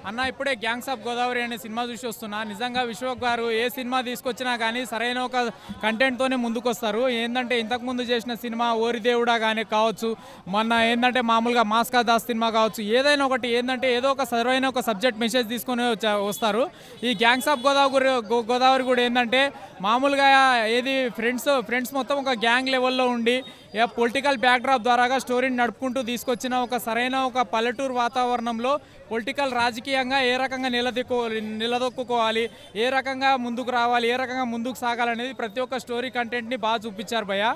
అన్న ఇప్పుడే gangs of Godavari అనే సినిమా చూసి వస్తున్నా. నిజంగా విశ్వక్ గారు ఏ సినిమా తీసుకొచ్చినా కానీ సరైన ఒక కంటెంట్తోనే ముందుకొస్తారు. ఏంటంటే ఇంతకుముందు చేసిన సినిమా ఓరిదేవుడా కానీ కావచ్చు, మొన్న ఏంటంటే మామూలుగా మాస్కా దాస్ సినిమా కావచ్చు, ఏదైనా ఒకటి ఏంటంటే ఏదో ఒక సరైన ఒక సబ్జెక్ట్ మెసేజ్ తీసుకొని వస్తారు. ఈ గ్యాంగ్స్ ఆఫ్ గోదావరి కూడా ఏంటంటే మామూలుగా ఏది ఫ్రెండ్స్ మొత్తం ఒక గ్యాంగ్ లెవెల్లో ఉండి పొలిటికల్ బ్యాక్డ్రాప్ ద్వారాగా స్టోరీని నడుపుకుంటూ తీసుకొచ్చిన ఒక సరైన ఒక పల్లెటూరు వాతావరణంలో పొలిటికల్ రాజకీయంగా ఏ రకంగా నిలదొక్కుకోవాలి, ఏ రకంగా ముందుకు రావాలి, ఏ రకంగా ముందుకు సాగాలనేది ప్రతి ఒక్క స్టోరీ కంటెంట్ని బాగా చూపించారు భయ్య.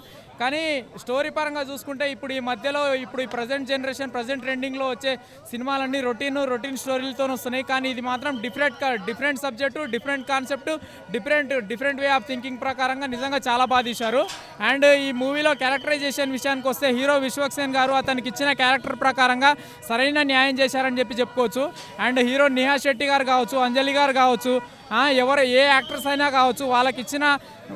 కానీ స్టోరీ పరంగా చూసుకుంటే ఇప్పుడు ఈ మధ్యలో ఇప్పుడు ఈ ప్రజెంట్ జనరేషన్ ప్రజెంట్ ట్రెండింగ్లో వచ్చే సినిమాలన్నీ రొటీన్ స్టోరీలతో వస్తున్నాయి. కానీ ఇది మాత్రం different subject, different concept, different way of thinking ప్రకారంగా నిజంగా చాలా బాగా తీశారు. అండ్ ఈ మూవీలో క్యారెక్టరైజేషన్ విషయానికి వస్తే హీరో విశ్వక్ సేన్ గారు అతనికి ఇచ్చిన క్యారెక్టర్ ప్రకారంగా సరైన న్యాయం చేశారని చెప్పుకోవచ్చు. అండ్ హీరో నిహా శెట్టి గారు కావచ్చు, అంజలి గారు కావచ్చు, ఏ యాక్టర్స్ అయినా కావచ్చు,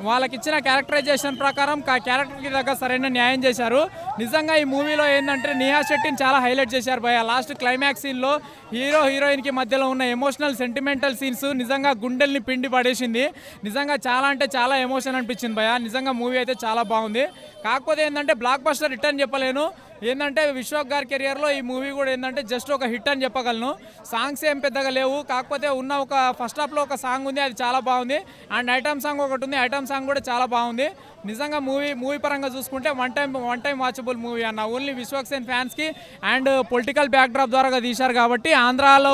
వాళ్ళకిచ్చిన క్యారెక్టరైజేషన్ ప్రకారం క్యారెక్టర్కి దగ్గర సరైన న్యాయం చేశారు. నిజంగా ఈ మూవీలో ఏంటంటే నిహా శెట్టిని చాలా హైలైట్ చేశారు భయ. లాస్ట్ క్లైమాక్స్ సీన్లో హీరోయిన్కి మధ్యలో ఉన్న ఎమోషనల్ సెంటిమెంటల్ సీన్స్ నిజంగా గుండెల్ని పిండి పడేసింది. నిజంగా చాలా అంటే చాలా ఎమోషన్ అనిపించింది భయ. నిజంగా మూవీ అయితే చాలా బాగుంది. కాకపోతే ఏంటంటే బ్లాక్ బస్టర్ హిట్ అని చెప్పలేను. ఏంటంటే విశ్వక్ గారి కెరియర్లో ఈ మూవీ కూడా ఏంటంటే జస్ట్ ఒక హిట్ అని చెప్పగలను. సాంగ్స్ ఏం పెద్దగా లేవు, కాకపోతే ఉన్న ఒక ఫస్ట్ హాఫ్లో ఒక సాంగ్ ఉంది, అది చాలా బాగుంది. అండ్ ఐటమ్ సాంగ్ ఒకటి ఉంది, ఐటమ్ సాంగ్ కూడా చాలా బాగుంది. నిజంగా మూవీ పరంగా చూసుకుంటే వన్ టైం వాచబుల్ మూవీ అన్న. ఓన్లీ విశ్వక్ సేన్ ఫ్యాన్స్కి అండ్ పొలిటికల్ బ్యాక్డ్రాప్ ద్వారా తీశారు కాబట్టి ఆంధ్రాలో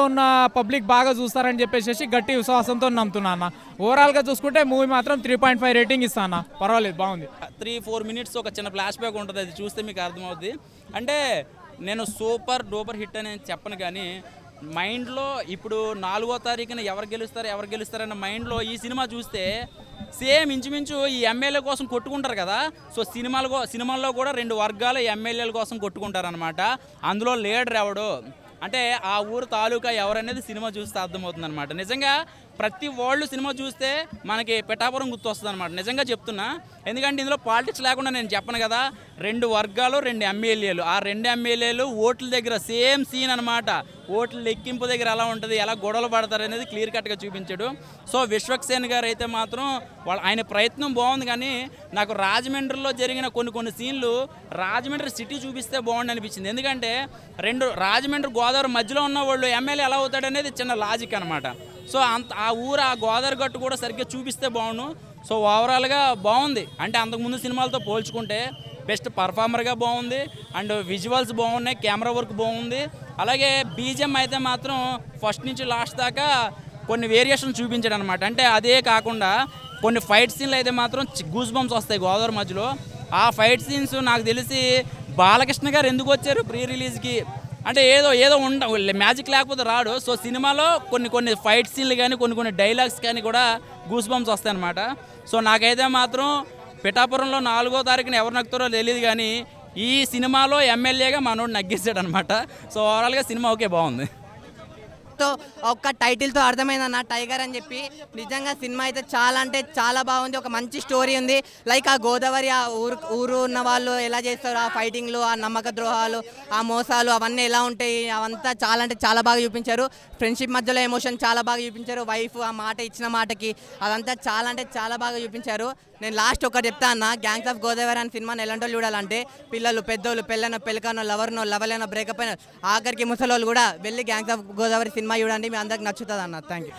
ఉన్న పబ్లిక్ బాగా చూస్తారని చెప్పేసి గట్టి విశ్వాసంతో నమ్ముతున్నా అన్న. ఓవరాల్గా చూసుకుంటే మూవీ మాత్రం 3.5 రేటింగ్ ఇస్తా అన్న. పర్వాలేదు, బాగుంది. 3-4 మినిట్స్ ఒక చిన్న ఫ్లాష్ బ్యాక్ ఉంటుంది, అది చూస్తే మీకు అర్థమవుతుంది. అంటే నేను సూపర్ డూపర్ హిట్ అని చెప్పను, కానీ మైండ్లో ఇప్పుడు 4వ తారీఖున ఎవరు గెలుస్తారన్న మైండ్లో ఈ సినిమా చూస్తే సేమ్ ఇంచుమించు ఈ ఎమ్మెల్యే కోసం కొట్టుకుంటారు కదా. సో సినిమాల్లో కూడా 2 వర్గాల ఎమ్మెల్యేల కోసం కొట్టుకుంటారనమాట. అందులో లీడర్ ఎవడు అంటే ఆ ఊరు తాలూకా ఎవరనేది సినిమా చూస్తే అర్థమవుతుంది అనమాట. నిజంగా ప్రతి వాళ్ళు సినిమా చూస్తే మనకి పిఠాపురం గుర్తొస్తుంది అనమాట. నిజంగా చెప్తున్నా, ఎందుకంటే ఇందులో పాలిటిక్స్ లేకుండా నేను చెప్పను కదా. 2 వర్గాలు 2 ఎమ్మెల్యేలు, ఆ 2 ఎమ్మెల్యేలు ఓట్ల దగ్గర సేమ్ సీన్ అనమాట. ఓట్ల లెక్కింపు దగ్గర ఎలా ఉంటుంది, ఎలా గొడవలు పడతారు అనేది క్లియర్ కట్గా చూపించాడు. సో విశ్వక్ సేన్ గారు అయితే మాత్రం ఆయన ప్రయత్నం బాగుంది. కానీ నాకు రాజమండ్రిలో జరిగిన కొన్ని సీన్లు రాజమండ్రి సిటీ చూపిస్తే బాగుంది అనిపించింది. ఎందుకంటే రాజమండ్రి గోదావరి మధ్యలో ఉన్న వాళ్ళు ఎమ్మెల్యే ఎలా అవుతాడనేది చిన్న లాజిక్ అనమాట. సో ఆ ఊరు ఆ గోదావరి గట్టు కూడా సరిగ్గా చూపిస్తే బాగుండు. సో ఓవరాల్గా బాగుంది. అంటే అంతకుముందు సినిమాలతో పోల్చుకుంటే బెస్ట్ పర్ఫార్మర్గా బాగుంది. అండ్ విజువల్స్ బాగున్నాయి, కెమెరా వర్క్ బాగుంది. అలాగే బీజిఎం అయితే మాత్రం ఫస్ట్ నుంచి లాస్ట్ దాకా కొన్ని వేరియేషన్ చూపించాడు అనమాట. అంటే అదే కాకుండా కొన్ని ఫైట్ సీన్లు అయితే మాత్రం గూస్ బంప్స్ వస్తాయి గోదావరి మధ్యలో. ఆ ఫైట్ సీన్స్ నాకు తెలిసి బాలకృష్ణ గారు ఎందుకు వచ్చారు ప్రీ రిలీజ్కి అంటే ఏదో మ్యాజిక్ లేకపోతే రాడు. సో సినిమాలో కొన్ని ఫైట్ సీన్లు కానీ కొన్ని డైలాగ్స్ కానీ కూడా గూస్ బంప్స్ వస్తాయి అనమాట. సో నాకైతే మాత్రం పిఠాపురంలో 4వ తారీఖున ఎవరు నక్కుతారో తెలియదు, కానీ ఈ సినిమాలో ఎమ్మెల్యేగా మనోడు నగ్గేసాడు అనమాట. సో ఓవరాల్గా సినిమా ఓకే, బాగుంది. ఒక్క టైటిల్తో అర్థమైందన్న టైగర్ అని చెప్పి. నిజంగా సినిమా అయితే చాలా అంటే చాలా బాగుంది. ఒక మంచి స్టోరీ ఉంది. లైక్ ఆ గోదావరి ఆ ఊరు ఉన్న వాళ్ళు ఎలా చేస్తారు, ఆ ఫైటింగ్లు, ఆ నమ్మక ద్రోహాలు, ఆ మోసాలు అవన్నీ ఎలా ఉంటాయి, అవంతా చాలా అంటే చాలా బాగా చూపించారు. ఫ్రెండ్షిప్ మధ్యలో ఎమోషన్ చాలా బాగా చూపించారు. వైఫ్ ఆ మాట ఇచ్చిన మాటకి అదంతా చాలా అంటే చాలా బాగా చూపించారు. నేను లాస్ట్ ఒకటి చెప్తా అన్న, గ్యాంగ్స్ ఆఫ్ గోదావరి అనే సినిమాని ఎలాంటి వాళ్ళు చూడాలంటే పిల్లలు, పెద్దోళ్ళు, పెళ్ళనో, పెళ్ళకనో, లవర్లైనా, బ్రేకప్ అయినా, ఆఖరికి ముసలోళ్ళు కూడా వెళ్ళి గ్యాంగ్స్ ఆఫ్ గోదావరి సినిమా చూడండి, మీ అందరికి నచ్చుతుంది అన్న. Thank you.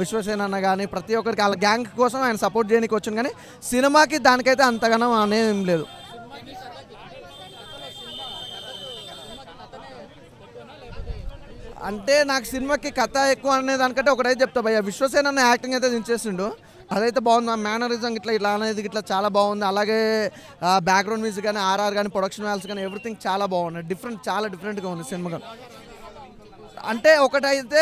విశ్వసేన అన్న కానీ ప్రతి ఒక్కరికి వాళ్ళ గ్యాంగ్ కోసం ఆయన సపోర్ట్ చేయడానికి వచ్చాను, కానీ సినిమాకి దానికైతే అంతగానో అనేం లేదు. అంటే నాకు సినిమాకి కథ ఎక్కువ అనే దానికంటే ఒకటైతే చెప్తా భయ్య, విశ్వసేన అన్న యాక్టింగ్ అయితే దించేసిండు, అదైతే బాగుంది. ఆ మేనరిజం ఇట్లా అనేది ఇట్లా చాలా బాగుంది. అలాగే బ్యాక్గ్రౌండ్ మ్యూజిక్ కానీ, ఆర్ఆర్ కానీ, ప్రొడక్షన్ వాల్స్ కానీ ఎవ్రీథింగ్ చాలా బాగుంది. చాలా డిఫరెంట్గా ఉంది సినిమా. అంటే ఒకటైతే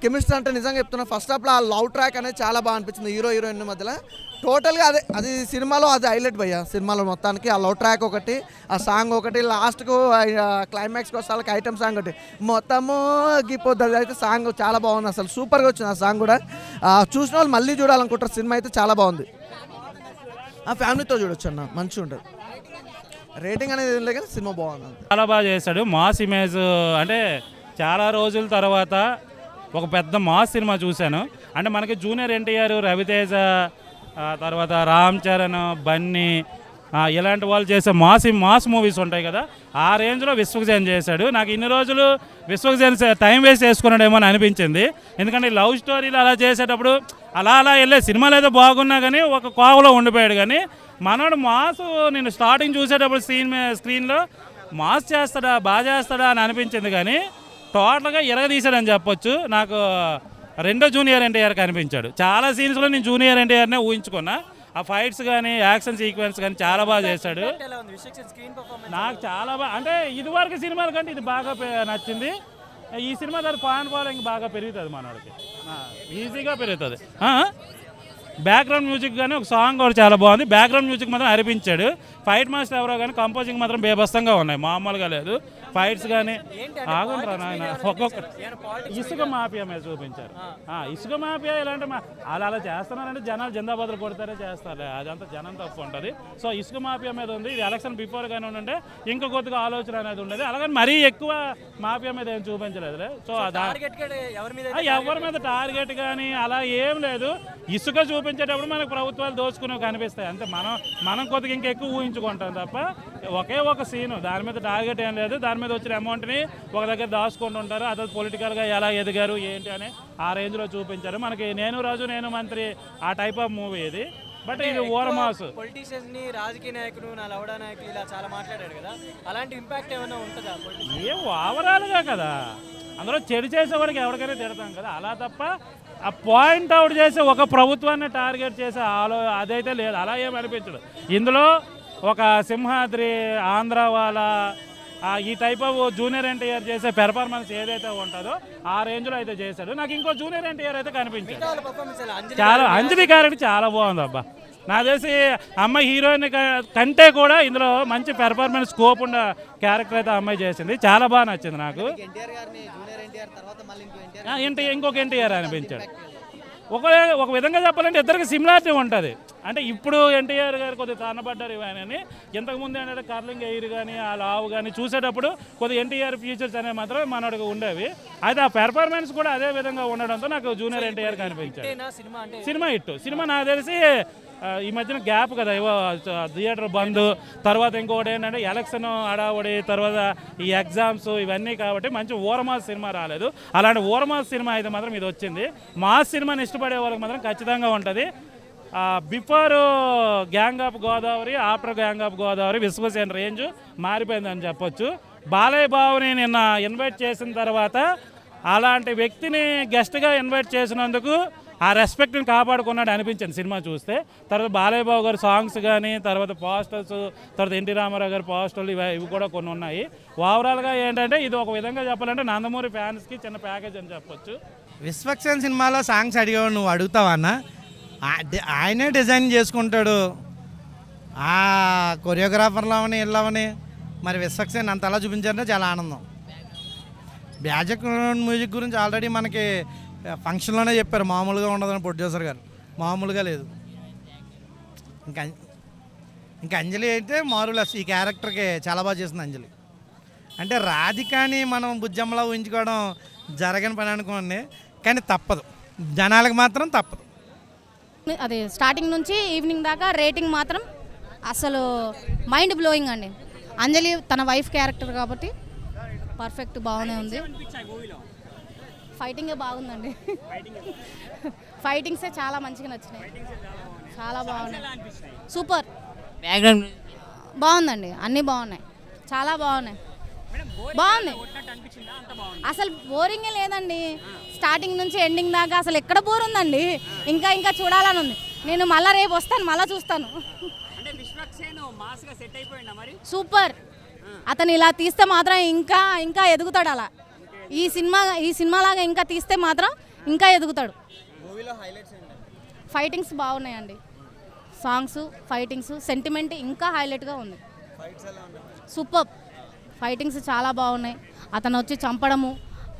కెమిస్ట్రీ అంటే నిజంగా చెప్తున్నా, ఫస్ట్ హాఫ్లో ఆ లవ్ ట్రాక్ అనేది చాలా బాగా అనిపించింది హీరోయిన్ మధ్యలో. టోటల్గా అది సినిమాలో అది హైలైట్ భయ్య. సినిమాలో మొత్తానికి ఆ లవ్ ట్రాక్ ఒకటి, ఆ సాంగ్ ఒకటి, లాస్ట్కు క్లైమాక్స్కి వస్తే ఐటమ్ సాంగ్ ఒకటి, మొత్తము గిపోద్ది అయితే సాంగ్ చాలా బాగుంది. అసలు సూపర్గా వచ్చింది ఆ సాంగ్ కూడా. చూసిన వాళ్ళు మళ్ళీ చూడాలనుకుంటారు. సినిమా అయితే చాలా బాగుంది. ఆ ఫ్యామిలీతో చూడొచ్చు అన్న, మంచిగా ఉంటుంది. రేటింగ్ అనేది ఏం లేదు కానీ సినిమా బాగుంది, చాలా బాగా చేశాడు. మాస్ ఇమేజ్ అంటే చాలా రోజుల తర్వాత ఒక పెద్ద మాస్ సినిమా చూశాను. అంటే మనకి జూనియర్ ఎన్టీఆర్, రవితేజ, తర్వాత రామ్ చరణ్, బన్నీ ఇలాంటి వాళ్ళు చేసే మాస్ మూవీస్ ఉంటాయి కదా, ఆ రేంజ్లో విశ్వక్సేన్ చేశాడు. నాకు ఇన్ని రోజులు విశ్వక్సేన్ టైం వేస్ట్ చేసుకున్నాడేమో అని అనిపించింది. ఎందుకంటే లవ్ స్టోరీలు అలా చేసేటప్పుడు అలా వెళ్ళే సినిమాలు ఏదో బాగున్నా కానీ ఒక కోవలో ఉండిపోయాడు. కానీ మనోడు మాస్ నేను స్టార్టింగ్ చూసేటప్పుడు స్క్రీన్లో మాస్ చేస్తాడా, బాగా చేస్తాడా అని అనిపించింది. కానీ టోటల్గా ఇరగదీశాడని చెప్పొచ్చు. నాకు రెండో జూనియర్ ఎన్టీఆర్ కనిపించాడు. చాలా సీన్స్లో నేను జూనియర్ ఎన్టీఆర్నే ఊహించుకున్నా. ఆ ఫైట్స్ కానీ యాక్షన్ సీక్వెన్స్ కానీ చాలా బాగా చేశాడు. నాకు చాలా బాగా, అంటే ఇదివరకు సినిమాల కంటే ఇది బాగా నచ్చింది. ఈ సినిమా దాని ఫ్యాన్ ఫాలోయింగ్ బాగా పెరుగుతుంది, మనోడికి ఈజీగా పెరుగుతుంది. బ్యాక్గ్రౌండ్ మ్యూజిక్ కానీ ఒక సాంగ్ కూడా చాలా బాగుంది. బ్యాక్గ్రౌండ్ మ్యూజిక్ మాత్రం అనిపించాడు. ఫైట్ మాస్టర్ ఎవరో కానీ కంపోజింగ్ మాత్రం బేబస్తంగా ఉన్నాయి, మామూలుగా లేదు. ఫైట్స్ కానీ ఆగుంటారా నాయన, ఒక్కొక్క ఇసుక మాఫియా మీద చూపించారు. ఇసుక మాఫియా ఇలాంటి అలా చేస్తున్నారంటే జనాలు జిందాబాద్లు కొడతారే చేస్తారు, అదంతా జనం తప్పు ఉంటుంది. సో ఇసుక మాఫియా మీద ఉంది. ఇది ఎలక్షన్ బిఫోర్ కానీ ఉంటే ఇంకా కొద్దిగా ఆలోచన అనేది ఉండేది. అలాగని మరీ ఎక్కువ మాఫియా మీద ఏం చూపించలేదులే. సో ఎవరి మీద టార్గెట్ కానీ అలా ఏం లేదు. ఇసుక చూపించేటప్పుడు మనకు ప్రభుత్వాలు దోచుకునేవి కనిపిస్తాయి అంతే. మనం కొద్దిగా ఇంకెక్కువ ఊహించుకుంటాం తప్ప ఒకే ఒక సీను, దాని మీద టార్గెట్ ఏం లేదు. దాని మీద వచ్చిన అమౌంట్ని ఒక దగ్గర దాచుకుంటుంటారు. అదే పొలిటికల్గా ఎలా ఎదిగారు ఏంటి అని ఆ రేంజ్లో చూపించారు మనకి. నేను రాజు నేను మంత్రి ఆ టైప్ ఆఫ్ మూవీ ఇది. బట్ ఇది ఓరమాస్ పొలిటీషియన్స్ ని, రాజకీయ నాయకులు, నా లవడా నాయకులు ఇలా చాలా మాట్లాడారు కదా, అలాంటి ఇంపాక్ట్ ఏమైనా ఉంటుందా? ఏం ఓవరాల్గా కదా, అందులో చెడు చేసేవాడికి ఎవరికైనా తిడతాం కదా, అలా తప్ప ఆ పాయింట్ అవుట్ చేసి ఒక ప్రభుత్వాన్ని టార్గెట్ చేసే అదైతే లేదు. అలా ఏమి అనిపించదు. ఇందులో ఒక సింహాద్రి, ఆంధ్ర వాళ్ళ ఈ టైప్ ఆఫ్ జూనియర్ ఎన్టీఆర్ చేసే పెర్ఫార్మెన్స్ ఏదైతే ఉంటుందో ఆ రేంజ్లో అయితే చేశాడు. నాకు ఇంకో జూనియర్ ఎన్టీఆర్ అయితే కనిపించాడు. చాలా అంజలి క్యారెక్టర్ చాలా బాగుంది అబ్బా. నాకు తెలిసి అమ్మాయి హీరోయిన్ కంటే కూడా ఇందులో మంచి పెర్ఫార్మెన్స్ స్కోప్ ఉన్న క్యారెక్టర్ అయితే అమ్మాయి చేసింది. చాలా బాగా నచ్చింది నాకు. ఇంకొక ఎన్టీఆర్ అనిపించాడు. ఒక విధంగా చెప్పాలంటే ఇద్దరికి సిమిలారిటీ ఉంటుంది. అంటే ఇప్పుడు ఎన్టీఆర్ గారు కొద్దిగా తానబడ్డారు ఇవన్నీ. ఇంతకుముందు ఏంటంటే కర్లింగ్ ఎయిర్ కానీ ఆ లావు కానీ చూసేటప్పుడు కొద్దిగా ఎన్టీఆర్ ఫీచర్స్ అనేవి మాత్రం మనకు ఉండేవి. అయితే ఆ పెర్ఫార్మెన్స్ కూడా అదే విధంగా ఉండడంతో నాకు జూనియర్ ఎన్టీఆర్ కనిపించాడు. Cinema hit. సినిమా నాకు తెలిసి ఈ మధ్యన గ్యాప్ కదా, ఏవో థియేటర్ బంద్, తర్వాత ఇంకొకటి ఏంటంటే ఎలక్షన్ హడావుడి, తర్వాత ఈ ఎగ్జామ్స్ ఇవన్నీ కాబట్టి మంచి ఓరమాస్ సినిమా రాలేదు. అలాంటి ఓరమాస్ సినిమా అయితే మాత్రం ఇది వచ్చింది. మాస్ సినిమాని ఇష్టపడే వాళ్ళకి మాత్రం ఖచ్చితంగా ఉంటుంది. Before gang of Godavari, after gang of Godavari Vishwaksen range మారిపోయిందని చెప్పొచ్చు. బాలయ్య బాబుని నిన్న ఇన్వైట్ చేసిన తర్వాత అలాంటి వ్యక్తిని గెస్ట్గా ఇన్వైట్ చేసినందుకు ఆ రెస్పెక్ట్ని కాపాడుకున్నాడు అనిపించింది సినిమా చూస్తే. తర్వాత బాలయ్య బాబు గారి సాంగ్స్ కానీ, తర్వాత పోస్టర్స్, తర్వాత ఎన్టీ రామారావు గారి పోస్టర్లు ఇవి కూడా కొన్ని ఉన్నాయి. ఓవరాల్గా ఏంటంటే ఇది ఒక విధంగా చెప్పాలంటే నందమూరి ఫ్యాన్స్కి చిన్న ప్యాకేజ్ అని చెప్పొచ్చు. విశ్వక్సేన్ సినిమాలో సాంగ్స్ అడిగేవాడు, నువ్వు అడుగుతావా అన్న? ఆయనే డిజైన్ చేసుకుంటాడు. ఆ కొరియోగ్రాఫర్లు అవని వెళ్ళవని మరి విశ్వక్సేన్ అంత అలా చూపించారంటే చాలా ఆనందం. బ్యాక్గ్రౌండ్ మ్యూజిక్ గురించి ఆల్రెడీ మనకి ఫంక్షన్లోనే చెప్పారు, మామూలుగా ఉండదని ప్రొడ్యూసర్ గారు. మామూలుగా లేదు. ఇంకా అంజలి అయితే మారులెస్. ఈ క్యారెక్టర్కి చాలా బాగా చేసింది అంజలి. అంటే రాధికాని మనం బుజ్జమ్మలా ఊహించుకోవడం జరగని పని అనుకోండి, కానీ తప్పదు, జనాలకు మాత్రం తప్పదు. అదే స్టార్టింగ్ నుంచి ఈవినింగ్ దాకా రేటింగ్ మాత్రం అసలు మైండ్ బ్లోయింగ్ అండి. అంజలి తన వైఫ్ క్యారెక్టర్ కాబట్టి పర్ఫెక్ట్, బాగానే ఉంది. ఫైటింగే బాగుందండి. ఫైటింగ్సే చాలా మంచిగా నచ్చినాయి, చాలా బాగున్నాయి. సూపర్, బాగుందండి. అన్నీ బాగున్నాయి, చాలా బాగున్నాయి. బాగుంది, అసలు బోరింగే లేదండి. స్టార్టింగ్ నుంచి ఎండింగ్ దాకా అసలు ఎక్కడ బోర్ ఉందండి. ఇంకా చూడాలని ఉంది. నేను మళ్ళీ రేపు వస్తాను, మళ్ళీ చూస్తాను. సూపర్. అతను ఇలా తీస్తే మాత్రం ఇంకా ఎదుగుతాడు. అలా ఈ సినిమాలాగా ఇంకా తీస్తే మాత్రం ఇంకా ఎదుగుతాడు. ఫైటింగ్స్ బాగున్నాయండి, సాంగ్స్, ఫైటింగ్స్, సెంటిమెంట్ ఇంకా హైలైట్గా ఉంది. సూపర్, ఫైటింగ్స్ చాలా బాగున్నాయి. అతను వచ్చి చంపడము,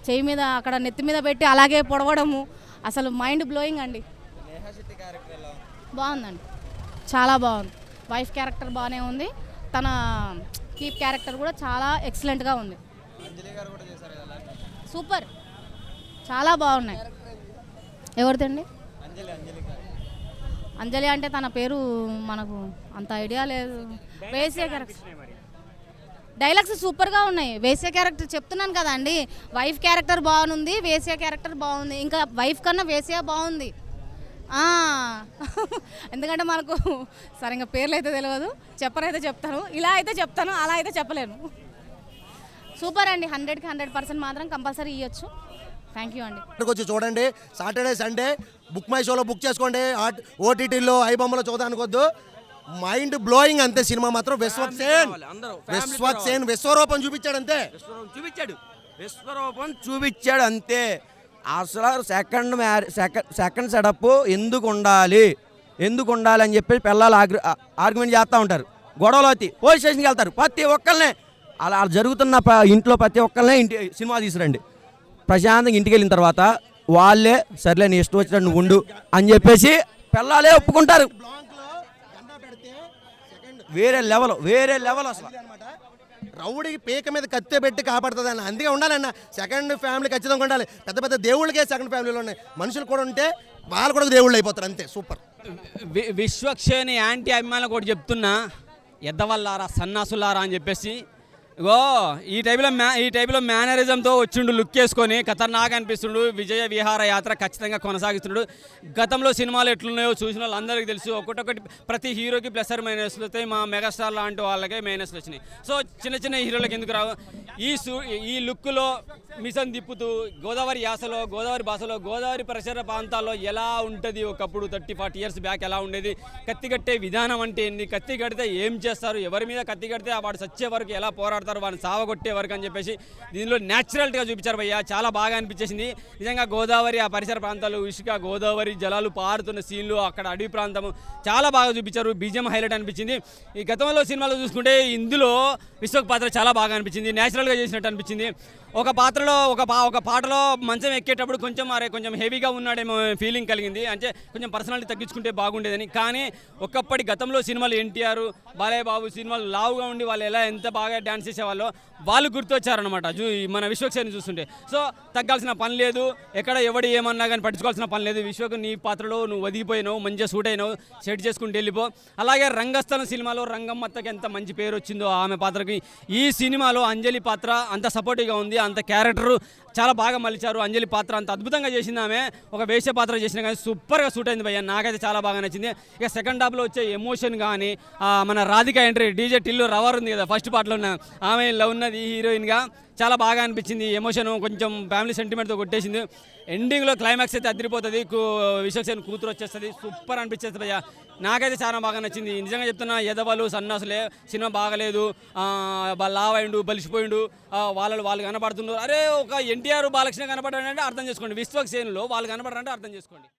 చేయి మీద అక్కడ నెత్తి మీద పెట్టి అలాగే పొడవడము, అసలు మైండ్ బ్లోయింగ్ అండి. బాగుందండి, చాలా బాగుంది. వైఫ్ క్యారెక్టర్ బాగానే ఉంది. తన కీప్ క్యారెక్టర్ కూడా చాలా ఎక్సలెంట్గా ఉంది. సూపర్, చాలా బాగున్నాయి. ఎవరిదండి? అంజలి అంటే తన పేరు మనకు అంత ఐడియా లేదు. వేసే క్యారెక్టర్ డైలాగ్స్ సూపర్గా ఉన్నాయి. వేసే క్యారెక్టర్ చెప్తున్నాను కదా అండి, వైఫ్ క్యారెక్టర్ బాగుంది, వేసే క్యారెక్టర్ బాగుంది. ఇంకా వైఫ్ కన్నా వేసే బాగుంది. ఎందుకంటే మనకు సరిగ్గా పేర్లు అయితే తెలియదు, చెప్పరైతే చెప్తాను, ఇలా అయితే చెప్తాను, అలా అయితే చెప్పలేను. సూపర్ అండి, 100కి 100% మాత్రం కంపల్సరీ ఇవ్వచ్చు. థ్యాంక్ యూ అండి. వచ్చి చూడండి, సాటర్డే సండే బుక్ మై షోలో బుక్ చేసుకోండి, ఓటీటీలో ఐబొమ్మలో చూడడానికొద్దు. మైండ్ బ్లోయింగ్ అంతే. సినిమా మాత్రం విశ్వక్సేన్ విశ్వరూపం చూపించాడు అంతే. విశ్వరూపం చూపించాడు అంతే. అసలు సెకండ్ సెటప్ ఎందుకు ఉండాలి అని చెప్పి పిల్లలు ఆర్గ్యుమెంట్ చేస్తూ ఉంటారు. గొడవలు అవుతాయి, పోలీస్ స్టేషన్కి వెళ్తారు. ప్రతి ఒక్కరినే అలా జరుగుతున్న ఇంట్లో ప్రతి ఒక్కరినే సినిమా తీసుకురండి. ప్రశాంతంగా ఇంటికి వెళ్ళిన తర్వాత వాళ్ళే సర్లే నీ ఇష్టం వచ్చినట్టు నువ్వు ఉండు అని చెప్పేసి పిల్లలే ఒప్పుకుంటారు. వేరే లెవెల్ అసలు. రౌడికి పీక మీద కత్తి పెట్టి కాపాడుతుంది అన్న, అందుకే ఉండాలన్న. సెకండ్ ఫ్యామిలీ ఖచ్చితంగా ఉండాలి. పెద్ద పెద్ద దేవుళ్ళకే సెకండ్ ఫ్యామిలీలో ఉన్నాయి. మనుషులు కూడా ఉంటే వాళ్ళు కూడా దేవుళ్ళు అయిపోతారు అంతే. సూపర్. విశ్వక్షేణి యాంటీ అభిమానులు కూడా చెప్తున్నా, ఎద్దవల్లారా సన్నాసులారా అని చెప్పేసి. ఇగో ఈ టైపులో మేనరిజంతో వచ్చిండు, లుక్ వేసుకొని ఖతర్నాక్ అనిపిస్తుండు. విజయ విహార యాత్ర ఖచ్చితంగా కొనసాగిస్తున్నాడు. గతంలో సినిమాలు ఎట్లున్నాయో చూసిన వాళ్ళు అందరికీ తెలుసు. ఒకటొకటి ప్రతి హీరోకి ప్లస్ ఆర్ మైనస్లు వస్తాయి. మా మెగాస్టార్ లాంటి వాళ్ళకే మైనస్లు వచ్చినాయి. సో చిన్న హీరోలకు ఎందుకు రావు? ఈ లుక్లో మిషన్ తిప్పుతూ గోదావరి యాసలో, గోదావరి భాషలో, గోదావరి పరిసర ప్రాంతాల్లో ఎలా ఉంటుంది ఒకప్పుడు 30-40 ఇయర్స్ బ్యాక్ ఎలా ఉండేది, కత్తి కట్టే విధానం అంటే ఏంటి, కత్తి కడితే ఏం చేస్తారు, ఎవరి మీద కత్తి కడితే వాడు చచ్చే వరకు ఎలా పోరాడతారు, వాడిని సావగొట్టే వరకు అని చెప్పేసి దీనిలో న్యాచురల్గా చూపించారు భయ్య. చాలా బాగా అనిపించేసింది నిజంగా. గోదావరి ఆ పరిసర ప్రాంతాలు, ఇసుక, గోదావరి జలాలు పారుతున్న సీన్లు, అక్కడ అడవి ప్రాంతము చాలా బాగా చూపించారు. బీజిఎం హైలైట్ అనిపించింది. ఈ గతంలో సినిమాలో చూసుకుంటే ఇందులో విశ్వక్ పాత్ర చాలా బాగా అనిపించింది, న్యాచురల్గా చేసినట్టు అనిపించింది. ఒక పాత్రలో ఒక పాటలో మంచం ఎక్కేటప్పుడు కొంచెం హెవీగా ఉన్నాడేమో ఫీలింగ్ కలిగింది. అంటే కొంచెం పర్సనాలిటీ తగ్గించుకుంటే బాగుండేదని. కానీ ఒకప్పటి గతంలో సినిమాలు ఎన్టీఆర్, బాలయ్య బాబు సినిమాలు లావుగా ఉండి వాళ్ళు ఎంత బాగా డ్యాన్స్ చేసేవాళ్ళో వాళ్ళు గుర్తొచ్చారనమాట మన విశ్వక్సేన్ని చూస్తుంటే. సో తగ్గాల్సిన పని లేదు, ఎక్కడ ఎవడు ఏమన్నా కానీ పట్టించుకోవాల్సిన పని లేదు. విశ్వకు నీ పాత్రలో నువ్వు ఒదిగిపోయినావు, మంచిగా సూట్ అయినావు, సెట్ చేసుకుంటూ వెళ్ళిపో. అలాగే రంగస్థలం సినిమాలో రంగమ్మత్తకి ఎంత మంచి పేరు వచ్చిందో ఆమె పాత్రకి, ఈ సినిమాలో అంజలి పాత్ర అంత సపోర్టివ్గా ఉంది. అంత క్యారెక్టర్ చాలా బాగా మలిచారు. అంజలి పాత్ర అంత అద్భుతంగా చేసింది. ఆమె ఒక వేష పాత్ర చేసినా కానీ సూపర్గా సూట్ అయింది భయ్య, నాకైతే చాలా బాగా నచ్చింది. ఇక సెకండ్ హాఫ్లో వచ్చే ఎమోషన్ కానీ, మన రాధిక ఎంట్రీ, డీజే టిల్లు రవర్ ఉంది కదా ఫస్ట్ పార్ట్లో ఉన్న ఆమె ఇలా ఉన్నది హీరోయిన్గా, చాలా బాగా అనిపించింది. ఎమోషన్ కొంచెం ఫ్యామిలీ సెంటిమెంట్తో కొట్టేసింది. ఎండింగ్లో క్లైమాక్స్ అయితే అదిరిపోతుంది. విశ్వక్సేన్ కూతురు వచ్చేస్తుంది, సూపర్ అనిపించేస్తుంది భయ్య. నాకైతే చాలా బాగా నచ్చింది. నిజంగా చెప్తున్నా, ఎదవలు సన్నాసులే సినిమా బాగలేదు, లావైండు బలిసిపోయిండు, వాళ్ళు కనపడుతున్నారు. అరే ఒక ఎన్టీఆర్ బాలకృష్ణ కనపడారంటే అర్థం చేసుకోండి, విశ్వక్సేన్లో వాళ్ళు కనపడారంటే అర్థం చేసుకోండి.